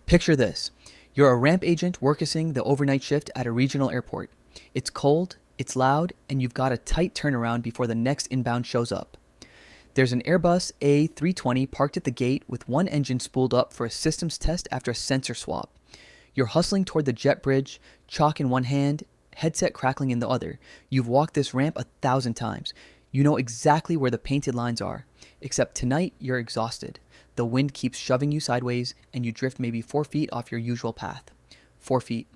Picture this. You're a ramp agent working the overnight shift at a regional airport. It's cold, it's loud, and you've got a tight turnaround before the next inbound shows up. There's an Airbus A320 parked at the gate with one engine spooled up for a systems test after a sensor swap. You're hustling toward the jet bridge, chalk in one hand, headset crackling in the other. You've walked this ramp 1,000 times. You know exactly where the painted lines are. Except tonight, you're exhausted. The wind keeps shoving you sideways, and you drift maybe 4 feet off your usual path. 4 feet.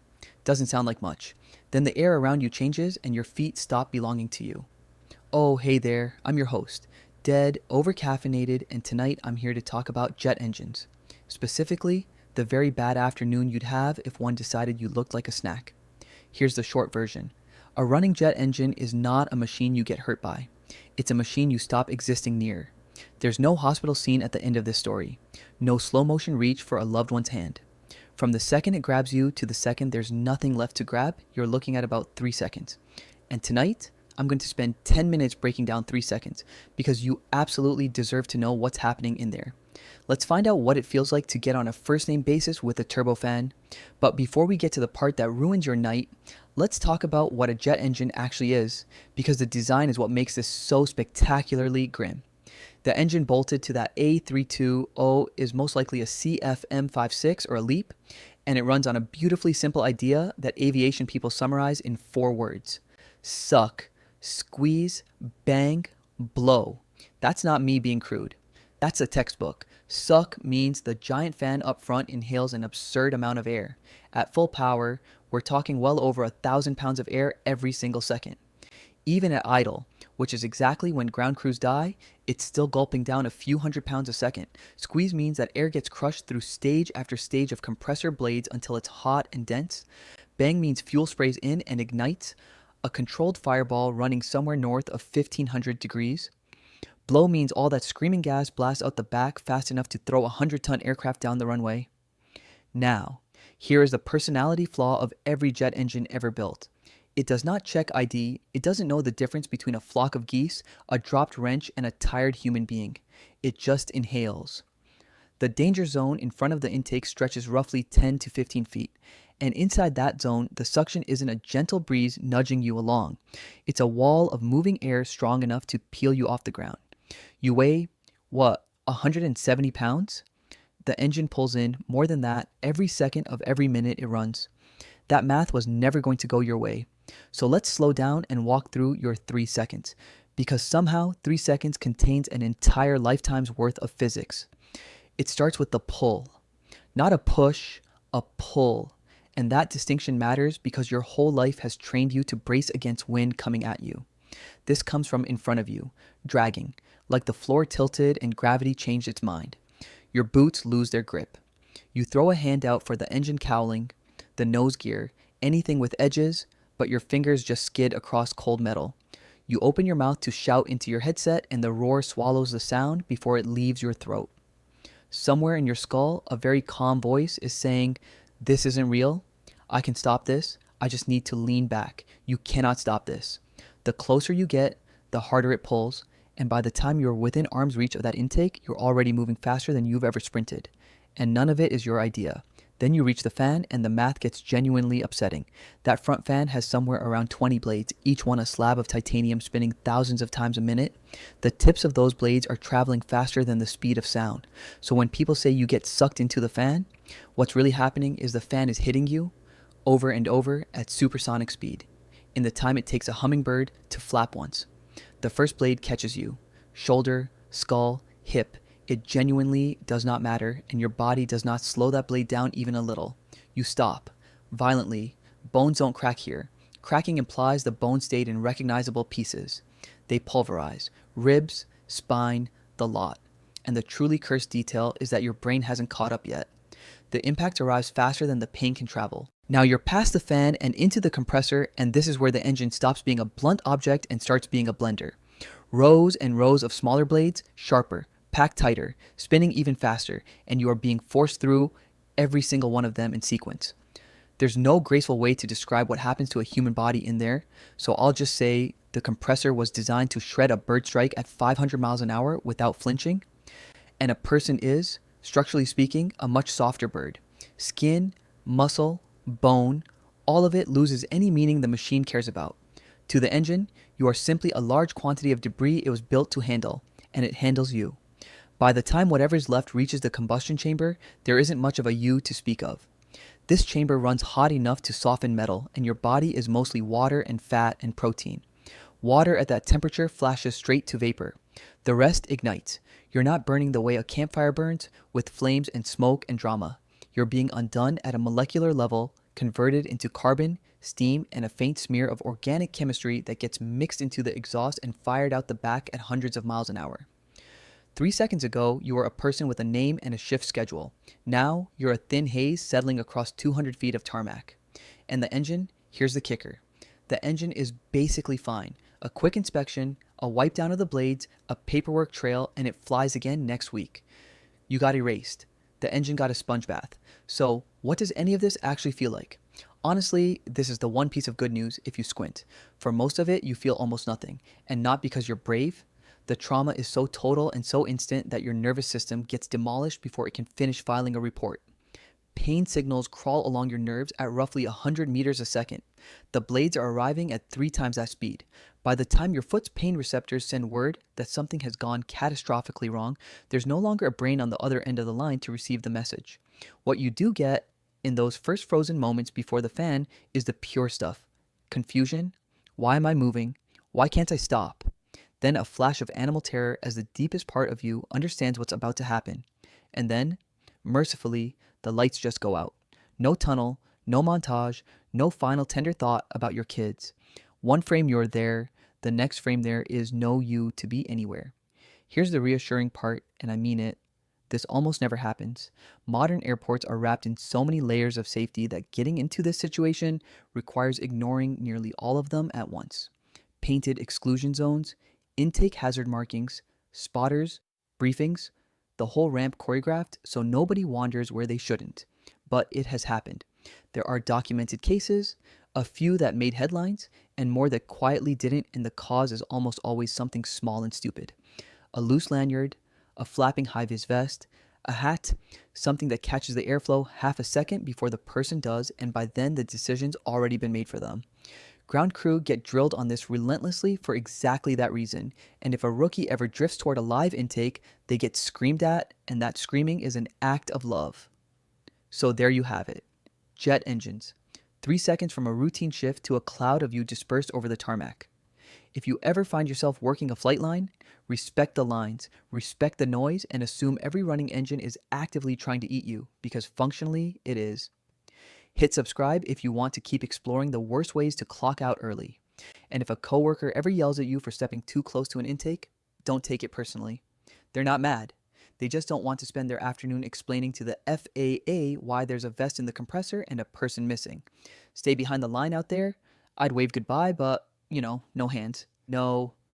Doesn't sound like much. Then the air around you changes, and your feet stop belonging to you. Oh, hey there. I'm your host. Dead, over-caffeinated, and tonight I'm here to talk about jet engines. Specifically, the very bad afternoon you'd have if one decided you looked like a snack. Here's the short version. A running jet engine is not a machine you get hurt by. It's a machine you stop existing near. There's no hospital scene at the end of this story. No slow motion reach for a loved one's hand. From the second it grabs you to the second there's nothing left to grab, you're looking at about 3 seconds. And tonight, I'm going to spend 10 minutes breaking down 3 seconds because you absolutely deserve to know what's happening in there. Let's find out what it feels like to get on a first name basis with a turbofan. But before we get to the part that ruins your night, let's talk about what a jet engine actually is, because the design is what makes this so spectacularly grim. The engine bolted to that A320 is most likely a CFM56 or a LEAP, and it runs on a beautifully simple idea that aviation people summarize in 4 words. Suck, squeeze, bang, blow. That's not me being crude. That's a textbook. Suck means the giant fan up front inhales an absurd amount of air. At full power, we're talking well over 1,000 pounds of air every single second. Even at idle, which is exactly when ground crews die, it's still gulping down a few hundred pounds a second. Squeeze means that air gets crushed through stage after stage of compressor blades until it's hot and dense. Bang means fuel sprays in and ignites, a controlled fireball running somewhere north of 1,500 degrees. Blow means all that screaming gas blasts out the back fast enough to throw a 100-ton aircraft down the runway. Now, here is the personality flaw of every jet engine ever built. It does not check ID, it doesn't know the difference between a flock of geese, a dropped wrench, and a tired human being. It just inhales. The danger zone in front of the intake stretches roughly 10 to 15 feet, and inside that zone, the suction isn't a gentle breeze nudging you along. It's a wall of moving air strong enough to peel you off the ground. You weigh, 170 pounds? The engine pulls in more than that every second of every minute it runs. That math was never going to go your way. So let's slow down and walk through your 3 seconds, because somehow 3 seconds contains an entire lifetime's worth of physics. It starts with the pull. Not a push, a pull. And that distinction matters because your whole life has trained you to brace against wind coming at you. This comes from in front of you, dragging, like the floor tilted and gravity changed its mind. Your boots lose their grip. You throw a hand out for the engine cowling, the nose gear, anything with edges, but your fingers just skid across cold metal. You open your mouth to shout into your headset and the roar swallows the sound before it leaves your throat. Somewhere in your skull, a very calm voice is saying, "This isn't real. I can stop this. I just need to lean back. You cannot stop this." The closer you get, the harder it pulls, and by the time you're within arm's reach of that intake, you're already moving faster than you've ever sprinted. And none of it is your idea. Then you reach the fan, and the math gets genuinely upsetting. That front fan has somewhere around 20 blades, each one a slab of titanium spinning thousands of times a minute. The tips of those blades are traveling faster than the speed of sound. So when people say you get sucked into the fan, what's really happening is the fan is hitting you over and over at supersonic speed, in the time it takes a hummingbird to flap once. The first blade catches you. Shoulder, skull, hip. It genuinely does not matter, and your body does not slow that blade down even a little. You stop. Violently. Bones don't crack here. Cracking implies the bone stayed in recognizable pieces. They pulverize. Ribs, spine, the lot. And the truly cursed detail is that your brain hasn't caught up yet. The impact arrives faster than the pain can travel. Now you're past the fan and into the compressor, and this is where the engine stops being a blunt object and starts being a blender. Rows and rows of smaller blades, sharper, packed tighter, spinning even faster, and you are being forced through every single one of them in sequence. There's no graceful way to describe what happens to a human body in there, so I'll just say the compressor was designed to shred a bird strike at 500 miles an hour without flinching, and a person is, structurally speaking, a much softer bird. Skin, muscle, bone, all of it loses any meaning the machine cares about. To the engine, you are simply a large quantity of debris it was built to handle, and it handles you. By the time whatever's left reaches the combustion chamber, there isn't much of a you to speak of. This chamber runs hot enough to soften metal, and your body is mostly water and fat and protein. Water at that temperature flashes straight to vapor. The rest ignites. You're not burning the way a campfire burns, with flames and smoke and drama. You're being undone at a molecular level, converted into carbon, steam, and a faint smear of organic chemistry that gets mixed into the exhaust and fired out the back at hundreds of miles an hour. 3 seconds ago, you were a person with a name and a shift schedule. Now, you're a thin haze settling across 200 feet of tarmac. And the engine? Here's the kicker. The engine is basically fine. A quick inspection, a wipe down of the blades, a paperwork trail, and it flies again next week. You got erased. The engine got a sponge bath. So, what does any of this actually feel like? Honestly, this is the one piece of good news if you squint. For most of it, you feel almost nothing. And not because you're brave. The trauma is so total and so instant that your nervous system gets demolished before it can finish filing a report. Pain signals crawl along your nerves at roughly 100 meters a second. The blades are arriving at 3 times that speed. By the time your foot's pain receptors send word that something has gone catastrophically wrong, there's no longer a brain on the other end of the line to receive the message. What you do get in those first frozen moments before the fan is the pure stuff. Confusion. Why am I moving? Why can't I stop? Then a flash of animal terror as the deepest part of you understands what's about to happen. And then, mercifully, the lights just go out. No tunnel, no montage, no final tender thought about your kids. One frame you're there, the next frame there is no you to be anywhere. Here's the reassuring part, and I mean it. This almost never happens. Modern airports are wrapped in so many layers of safety that getting into this situation requires ignoring nearly all of them at once. Painted exclusion zones, intake hazard markings, spotters, briefings, the whole ramp choreographed so nobody wanders where they shouldn't. But it has happened. There are documented cases, a few that made headlines, and more that quietly didn't, and the cause is almost always something small and stupid. A loose lanyard, a flapping high-vis vest, a hat, something that catches the airflow half a second before the person does, and by then the decision's already been made for them. Ground crew get drilled on this relentlessly for exactly that reason, and if a rookie ever drifts toward a live intake, they get screamed at, and that screaming is an act of love. So there you have it. Jet engines. 3 seconds from a routine shift to a cloud of you dispersed over the tarmac. If you ever find yourself working a flight line, respect the lines, respect the noise, and assume every running engine is actively trying to eat you, because functionally it is. Hit subscribe if you want to keep exploring the worst ways to clock out early. And if a coworker ever yells at you for stepping too close to an intake, don't take it personally. They're not mad. They just don't want to spend their afternoon explaining to the FAA why there's a vest in the compressor and a person missing. Stay behind the line out there. I'd wave goodbye, but, no hands. No